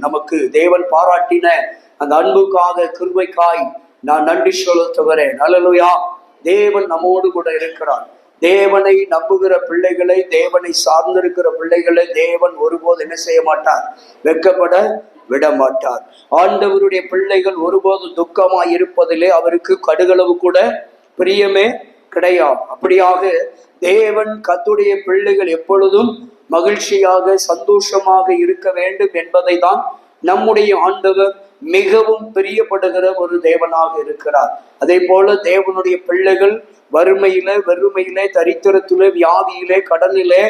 நமக்கு தேவன் பாராட்டின அந்த அன்புக்காக கிருபைக்காய் நான் நன்றி செலுத்துகிறேன். அல்லேலூயா. தேவன் நம்மோடு கூட இருக்கிறார். தேவனை நம்புகிற பிள்ளைகளை, தேவனை சார்ந்திருக்கிற பிள்ளைகளை தேவன் ஒருபோது என்ன செய்ய மாட்டார்? வெட்கப்பட விட மாட்டார். ஆண்டவருடைய பிள்ளைகள் ஒருபோது துக்கமாய் இருப்பதிலே அவருக்கு கடுகளவு கூட பிரியமே கிடையாது. அப்படியாக தேவன் கர்த்தருடைய பிள்ளைகள் எப்பொழுதும் மகிழ்ச்சியாக சந்தோஷமாக இருக்க வேண்டும் என்பதை தான் நம்முடைய ஆண்டவர் மிகவும் பிரியப்படுகிற ஒரு தேவனாக இருக்கிறார். அதே போல தேவனுடைய பிள்ளைகள் வறுமையிலே, வெறுமையிலே, தரித்திரத்திலே, வியாதியிலே, கடனிலே,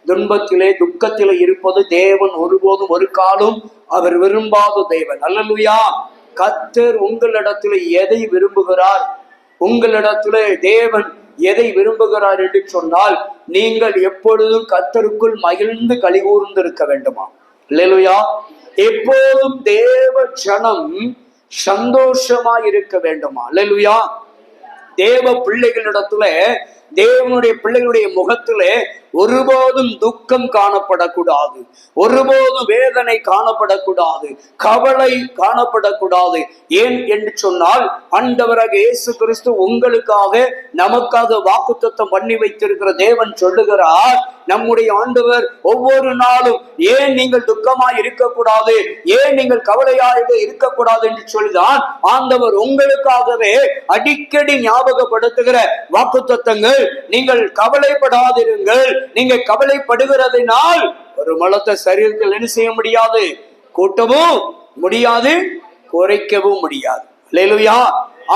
துன்பத்திலே, துக்கத்திலே இருப்பது தேவன் ஒருபோதும் ஒரு காலம் அவர் விரும்பாத தேவன். அல்லேலூயா. கர்த்தர் உங்களிடத்தில் எதை விரும்புகிறார்? உங்களிடத்திலே தேவன் எதை விரும்புகிறார் என்று சொன்னால், நீங்கள் எப்பொழுதும் கர்த்தருக்குள் மகிழ்ந்து களிகூர்ந்து இருக்க வேண்டுமா? அல்லேலூயா. எப்போதும் தேவ ஜனம் சந்தோஷமாய் இருக்க வேண்டுமா? அல்லேலூயா. தேவ பிள்ளைகளிடத்துல, தேவனுடைய பிள்ளைகளுடைய முகத்திலே ஒருபோதும் துக்கம் காணப்படக்கூடாது, ஒருபோதும் வேதனை காணப்படக்கூடாது, கவலை காணப்படக்கூடாது. ஏன் என்று சொன்னால், ஆண்டவராக இயேசு கிறிஸ்து உங்களுக்காக நமக்காக வாக்குத்தத்தம் பண்ணி வைத்திருக்கிற தேவன் சொல்லுகிறார், நம்முடைய ஆண்டவர் ஒவ்வொரு நாளும் ஏன் நீங்கள் துக்கமாய் இருக்கக்கூடாது, ஏன் நீங்கள் கவலையாக இருக்கக்கூடாது என்று சொல்லிதான் ஆண்டவர் உங்களுக்காகவே அடிக்கடி ஞாபகப்படுத்துகிற வாக்குத்தத்தங்கள். நீங்கள் கவலைப்படாதிருங்கள். நீங்க கவலைப்படுகிறதுனால் ஒரு மலத்தை சரீரத்தில் என்ன செய்ய முடியாது? கூட்டவும் முடியாது, குறைக்கவும் முடியாது. அல்லேலூயா.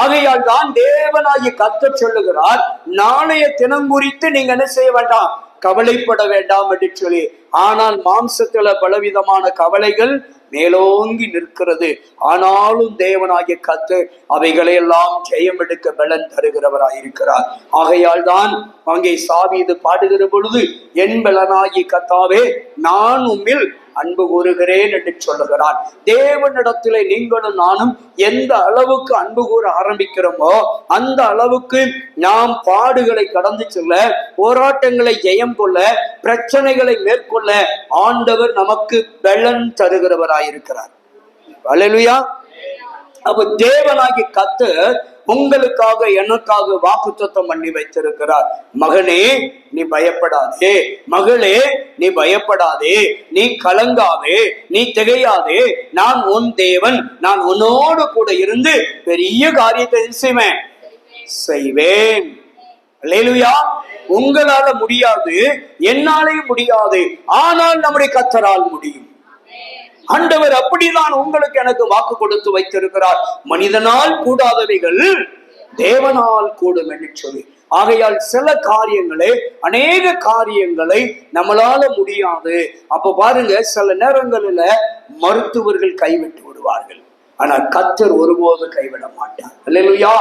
ஆகையால் தான் தேவனாகிய கர்த்தர் சொல்லுகிறார், நாளைய தினம் குறித்து நீங்க என்ன செய்ய வேண்டாம்? கவலைப்பட வேண்டாம் என்று சொல்லி. ஆனால் மாம்சத்துல பலவிதமான கவலைகள் மேலோங்கி நிற்கிறது. ஆனாலும் தேவனாகிய கர்த்தர் அவைகளை எல்லாம் ஜெயம் எடுக்க பலன் தருகிறவராயிருக்கிறார். ஆகையால் தான் அங்கே தாவீது பாடுகிற பொழுது, என் பலனாகிய கர்த்தாவே நான் உம்மில் அன்பு கூறுகிறேன் என்று சொல்லுகிறார். தேவனிடத்திலே நீங்களும் நானும் எந்த அளவுக்கு அன்பு கூற ஆரம்பிக்கிறோமோ அந்த அளவுக்கு நாம் பாடுகளை கடந்து செல்ல, போராட்டங்களை ஜெயம் கொள்ள, பிரச்சனைகளை மேற்கொள்ள ஆண்டவர் நமக்கு பலன் தருகிறவராயிருக்கிறார். அல்லேலூயா. அப்ப தேவனாகிய கர்த்தர் உங்களுக்காக எனக்காக வாக்குத்தத்தம் பண்ணி வைத்திருக்கிறார். மகனே நீ பயப்படாதே, மகளே நீ பயப்படாதே, நீ கலங்காதே, நீ திகையாதே, நான் உன் தேவன், நான் உன்னோடு கூட இருந்து பெரிய காரியத்தை செய்வேன். அல்லேலூயா. உங்களால முடியாது, என்னாலே முடியாது, ஆனால் நம்முடைய கர்த்தரால் முடியும். ஆண்டவர் அப்படிதான் உங்களுக்கு எனக்கு வாக்கு கொடுத்து வைத்திருக்கிறார். மனிதனால் கூடாதவைகள் தேவனால் கூடும் என்று சொல்லி. ஆகையால் சில காரியங்களை, அநேக காரியங்களை நம்மளால முடியாது. அப்ப பாருங்க, சில நேரங்களில மருத்துவர்கள் கைவிட்டு விடுவார்கள், ஆனால் கர்த்தர் ஒருபோது கைவிட மாட்டார். அல்லேலூயா.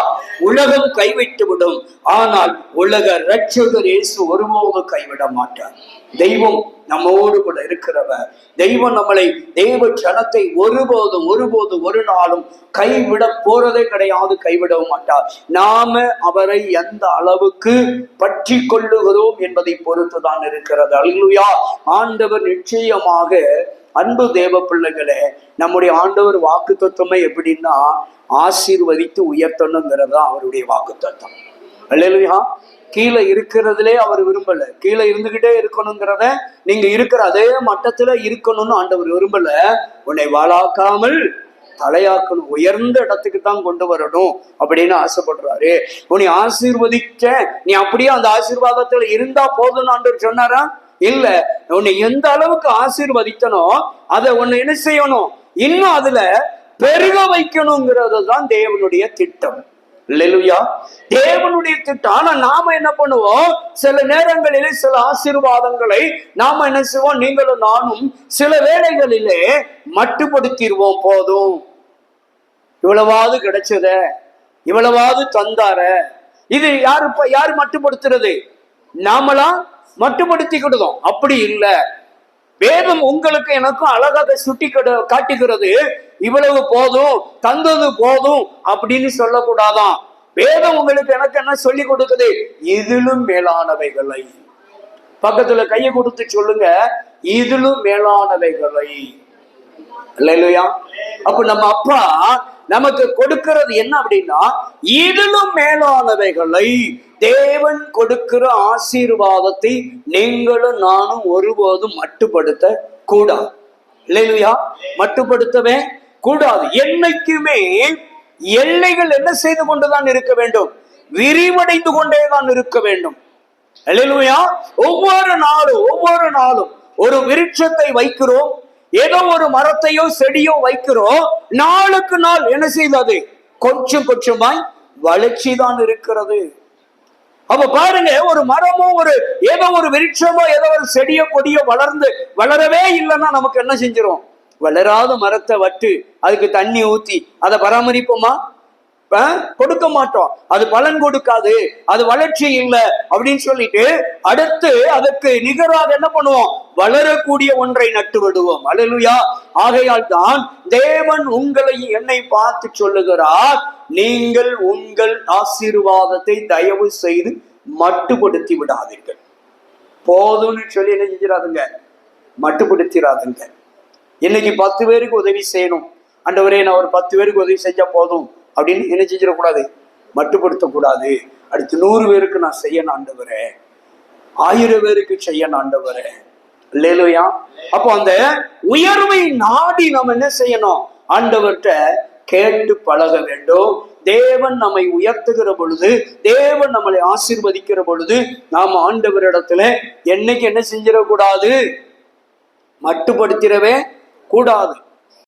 உலகம் கைவிட்டு விடும், ஆனால் உலக இரட்சகர் இயேசு ஒருபோது கைவிட மாட்டார். தெய்வம் நம்மோடு கூட இருக்கிறவர். தெய்வம் நம்மளை, தேவ ஜனத்தை ஒருபோதும் ஒரு நாளும் கைவிட போறதே கிடையாது, கைவிடவும் மாட்டார். நாம அவரை எந்த அளவுக்கு பற்றி கொள்ளுகிறோம் என்பதை பொறுத்துதான் இருக்கிறது. அல்லேலூயா. ஆண்டவர் நிச்சயமாக, அன்பு தேவ பிள்ளைகளே, நம்முடைய ஆண்டவர் வாக்கு தத்துவமே எப்படின்னா, ஆசீர்வதித்து உயர்த்தணுங்கிறது அவருடைய வாக்கு தத்துவம். அல்லேலூயா. கீழே இருக்கிறதுலே அவர் விரும்பல, கீழே இருந்துகிட்டே இருக்கணுங்கிறத, நீங்க இருக்கிற அதே மட்டத்துல இருக்கணும்னு ஆண்டவர் விரும்பல. உன்னை வாழாக்காமல் தலையாக்கணும், உயர்ந்த இடத்துக்கு தான் கொண்டு வரணும் அப்படின்னு ஆசைப்படுறாரு. உன்னை ஆசீர்வதிக்க நீ அப்படியே அந்த ஆசீர்வாதத்துல இருந்தா போதும்னு ஆண்டவர் சொன்னாரா? இல்ல. உன்னை எந்த அளவுக்கு ஆசீர்வதித்தனோ அதை உன்னை என்ன செய்யணும்? இன்னும் அதுல பெருக வைக்கணுங்கிறது தான் தேவனுடைய திட்டம். அல்லேலூயா. தேவனுடைய திட்டம். ஆனா நாம என்ன பண்ணுவோம்? சில நேரங்களிலே சில ஆசீர்வாதங்களை நாம என்ன செய்வோம்? நீங்களும் நானும் சில வேளைகளிலே மட்டுப்படுத்திடுவோம். போதும், இவ்வளவாவது கிடைச்சத, இவ்வளவாவது தந்தார. இது யாரு மட்டுப்படுத்துறது? நாமளா மட்டுப்படுத்திக்கிட்டோம். அப்படி இல்லை. வேதம் உங்களுக்கு எனக்கும் அழகாக சுட்டி காட்டுகிறது. இவ்வளவு போதும், தந்தது போதும் அப்படின்னு சொல்லக்கூடாதான். வேதம் உங்களுக்கு எனக்கு என்ன சொல்லி கொடுக்குது? இதிலும் மேலானவைகளை. பக்கத்துல கையை கொடுத்து சொல்லுங்க, இதிலும் மேலானவைகளை. அல்லேலூயா. அப்ப நம்ம அப்பா நமக்கு கொடுக்கிறது என்ன அப்படின்னா, இதிலும் மேலானவைகளை, தேவன் கொடுக்கிற ஆசீர்வாதத்தை நீங்களும் நானும் ஒருபோதும் மட்டுப்படுத்த கூடாது. அல்லேலூயா. மட்டுப்படுத்தவே கூடாது. என்னைக்குமே எல்லைகள் என்ன செய்து கொண்டுதான் இருக்க வேண்டும்? விரிவடைந்து கொண்டேதான் இருக்க வேண்டும். அல்லேலூயா. ஒவ்வொரு நாளும் ஒரு விருட்சத்தை வைக்கிறோம், ஏதோ ஒரு மரத்தையோ செடியோ வைக்கிறோம். நாளுக்கு நாள் என்ன செய்தது? கொஞ்சம் கொஞ்சமாய் வளர்ச்சி தான் இருக்கிறது. அப்ப பாருங்க, ஒரு மரமோ ஏதோ ஒரு விருட்சமோ ஏதோ ஒரு செடியோ கொடியோ வளரவே இல்லைன்னா நமக்கு என்ன செஞ்சிரும்? வளராத மரத்தை வட்டு அதுக்கு தண்ணி ஊத்தி அதை பராமரிப்போமா? கொடுக்க மாட்டோம். அது பலன் கொடுக்காது, அது வளர்ச்சி இல்லை அப்படின்னு சொல்லிட்டு அடுத்து அதற்கு நிகராக என்ன பண்ணுவோம்? வளரக்கூடிய ஒன்றை நட்டு விடுவோம். அல்லேலூயா. ஆகையால் தான் தேவன் உங்களை என்னை பார்த்து சொல்லுகிறார், நீங்கள் உங்கள் ஆசீர்வாதத்தை தயவு செய்து மட்டுப்படுத்தி விடாதீர்கள். போதும்னு சொல்லி என்ன செஞ்சிடாதுங்க? மட்டுப்படுத்திடாதுங்க. இன்னைக்கு 10 பேருக்கு உதவி செய்யணும், ஆண்டவரே நான் ஒரு 10 பேருக்கு உதவி செஞ்சா போதும் அப்படின்னு என்ன செஞ்சிடக்கூடாது? மட்டுப்படுத்தக்கூடாது. அடுத்து 100 பேருக்கு நான் செய்யணும் ஆண்டவரே, 1000 பேருக்கு செய்யணும் ஆண்டவரே. அல்லேலூயா. அப்போ அந்த உயர்வை நாடி நாம் என்ன செய்யணும்? ஆண்டவர்கிட்ட கேட்டு பழக வேண்டும். தேவன் நம்மை உயர்த்துகிற பொழுது, தேவன் நம்மளை ஆசீர்வதிக்கிற பொழுது நாம் ஆண்டவரிடத்துல என்னைக்கு என்ன செஞ்சிடக்கூடாது? மட்டுப்படுத்திடவே கூடாது.